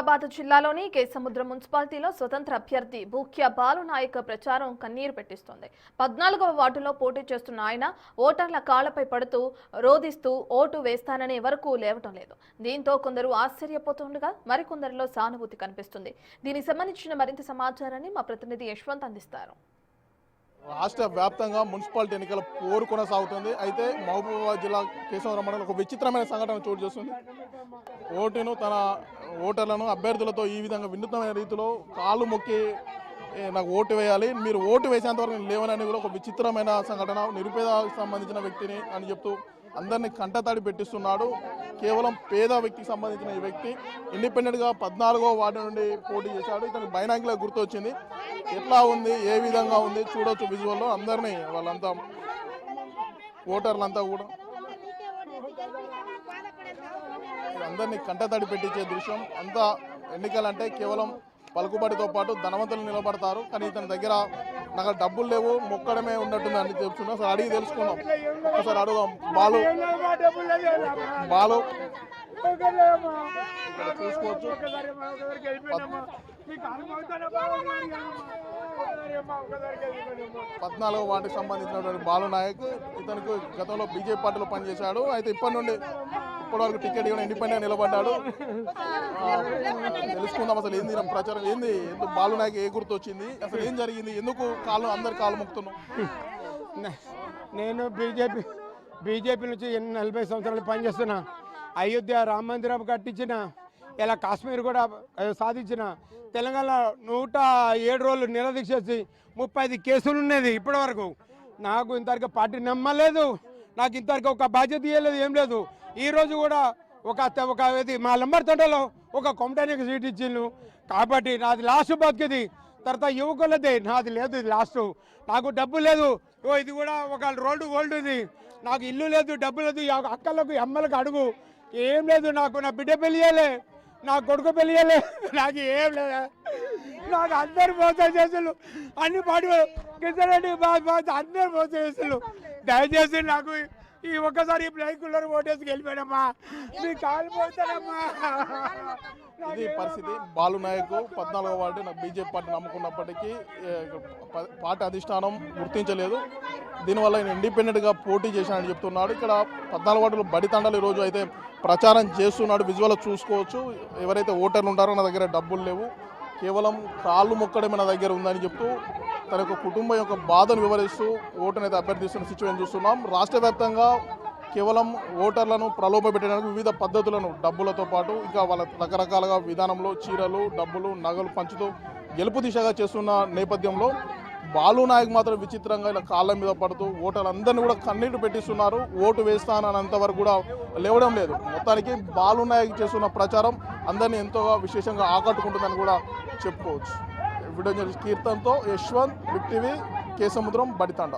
నిజామాబాద్ జిల్లాలోని కేసముద్రం మున్సిపాలిటీలో స్వతంత్ర అభ్యర్థి భూక్యా బాలునాయక్ ప్రచారం కన్నీరు పెట్టిస్తోంది. 14వ వార్డులో పోటీ చేస్తున్న ఆయన ఓటర్ల కాళ్లపై పడుతూ రోదిస్తూ ఓటు వేస్తాననే వరకు లేవటం లేదు. దీంతో కొందరు ఆశ్చర్యపోతుండగా మరికొందరిలో సానుభూతి కనిపిస్తుంది. దీనికి సంబంధించిన మరింత సమాచారాన్ని మా ప్రతినిధి యశ్వంత్ అందిస్తారు. రాష్ట్ర వ్యాప్తంగా మున్సిపాలిటీ ఎన్నికల పోరు కొనసాగుతుంది. అయితే మహబూబాబాద్ జిల్లా కేశవరం మండలం ఒక విచిత్రమైన సంఘటన చోటు చేస్తుంది. ఓటును తన ఓటర్లను అభ్యర్థులతో ఈ విధంగా వినూత్నమైన రీతిలో కాళ్ళు మొక్కి నాకు ఓటు వేయాలి, మీరు ఓటు వేసేంతవరకు నేను లేవనని కూడా ఒక విచిత్రమైన సంఘటన. నిరుపేదకు సంబంధించిన వ్యక్తిని అని చెప్తూ అందరినీ కంటతడి పెట్టిస్తున్నాడు. కేవలం పేద వ్యక్తికి సంబంధించిన ఈ వ్యక్తి ఇండిపెండెంట్గా 14వ వార్డు నుండి పోటీ చేశాడు. ఇతనికి బైనాంగిలా గుర్తు వచ్చింది. ఎట్లా ఉంది, ఏ విధంగా ఉంది చూడొచ్చు విజువల్లో. అందరినీ వాళ్ళంతా ఓటర్లంతా కూడా అందరినీ కంటతడి పెట్టించే దృశ్యం. అంతా ఎన్నికలంటే కేవలం పలుకుబడితో పాటు ధనవంతులు నిలబడతారు. కానీ ఇతని దగ్గర నాకు డబ్బులు లేవు, మొక్కడమే ఉన్నట్టుంది అని చెప్తున్నా. ఒకసారి అడిగి తెలుసుకుందాం. ఒకసారి అడుగుదాం. బాలు చూసుకోవచ్చు. 14వ వార్డుకి సంబంధించినటువంటి బాలునాయక్. ఇతనికి గతంలో బీజేపీ పార్టీలో పనిచేశాడు. అయితే ఇప్పటివరకు టికెట్ ఇవ్వడం ఇండిపెండెంట్ నిలబడ్డాడు. తెలుసుకుందాం అసలు ఏంది ప్రచారం, ఏంది, ఎందుకు బాలునాయక్ ఏ గుర్తు వచ్చింది, అసలు ఏం జరిగింది, ఎందుకు అందరి కాళ్ళు మొక్కుతున్నాం? నేను బీజేపీ నుంచి 40 సంవత్సరాలు పనిచేస్తున్నా. అయోధ్య రామ మందిరం కట్టించిన, ఇలా కాశ్మీర్ కూడా సాధించిన, తెలంగాణ 107 రోజులు నిరదీక్ష చేసి 35 కేసులు ఉన్నది. ఇప్పటి వరకు నాకు ఇంతవరకు పార్టీ నమ్మలేదు, నాకు ఇంతవరకు ఒక బాధ్యత ఇవ్వలేదు, ఏం లేదు. ఈరోజు కూడా ఒక మా లంబర్ తండలో ఒక కొమటానికి సీట్ ఇచ్చిండు. కాబట్టి నాది లాస్ట్ బతికేది, తర్వాత యువకులది నాది లేదు, ఇది లాస్ట్. నాకు డబ్బు లేదు, ఇది కూడా ఒక రోడ్డు ఓల్డ్ ఇది, నాకు ఇల్లు లేదు, డబ్బు లేదు, అక్కలకు అమ్మలకు అడుగు, ఏం లేదు. నాకు నా బిడ్డ పెళ్లి చేయలే, నా కొడుకు పెళ్లి చేయలే, నాకు ఏం లేదు. నాకు అందరు మోసం చేస్తున్నారు, అన్ని పాటు కిషన్ రెడ్డి అందరు మోసం చేస్తున్నారు. దయచేసి నాకు ఈ ఒక్కసారి బ్లైక్ కూలర్ ఓటేసి వెళ్ళిపోయాడమ్మా, మీ కాలు పోతాడమ్మా. ఇది పరిస్థితి. బాలునాయక్ 14వ వార్డు బీజేపీ పార్టీ నమ్ముకున్నప్పటికీ పార్టీ అధిష్టానం గుర్తించలేదు. దీనివల్ల ఆయన ఇండిపెండెంట్గా పోటీ చేశానని చెప్తున్నాడు. ఇక్కడ 14 వార్డులు బడితండలు ఈరోజు అయితే ప్రచారం చేస్తున్నాడు. విజువల్ చూసుకోవచ్చు. ఎవరైతే ఓటర్లు ఉంటారో నా దగ్గర డబ్బులు లేవు, కేవలం కాళ్ళు మొక్కడమే నా దగ్గర ఉందని చెప్తూ తన యొక్క కుటుంబం యొక్క బాధను వివరిస్తూ ఓటునైతే అభ్యర్థిస్తున్న సిచ్యువేషన్ చూస్తున్నాం. రాష్ట్ర వ్యాప్తంగా కేవలం ఓటర్లను ప్రలోభపెట్టడానికి వివిధ పద్ధతులను డబ్బులతో పాటు ఇంకా వాళ్ళ రకరకాలుగా విధానంలో చీరలు, డబ్బులు, నగలు పంచుతూ గెలుపు దిశగా చేస్తున్న నేపథ్యంలో బాలునాయక్ మాత్రం విచిత్రంగా ఇలా కాళ్ళ మీద పడుతూ ఓటర్లందరినీ కూడా కన్నీళ్లు పెట్టిస్తున్నారు. ఓటు వేస్తానన్నంత వరకు కూడా లేవడం లేదు. మొత్తానికి బాలునాయక్ చేస్తున్న ప్రచారం అందరినీ ఎంతో విశేషంగా ఆకట్టుకుంటుందని కూడా చెప్పుకోవచ్చు. వీడియో జర్నలిస్ట్ కీర్తన్తో యశ్వంత్, బిగ్ టీవీ, కేసముద్రం, బడితండ.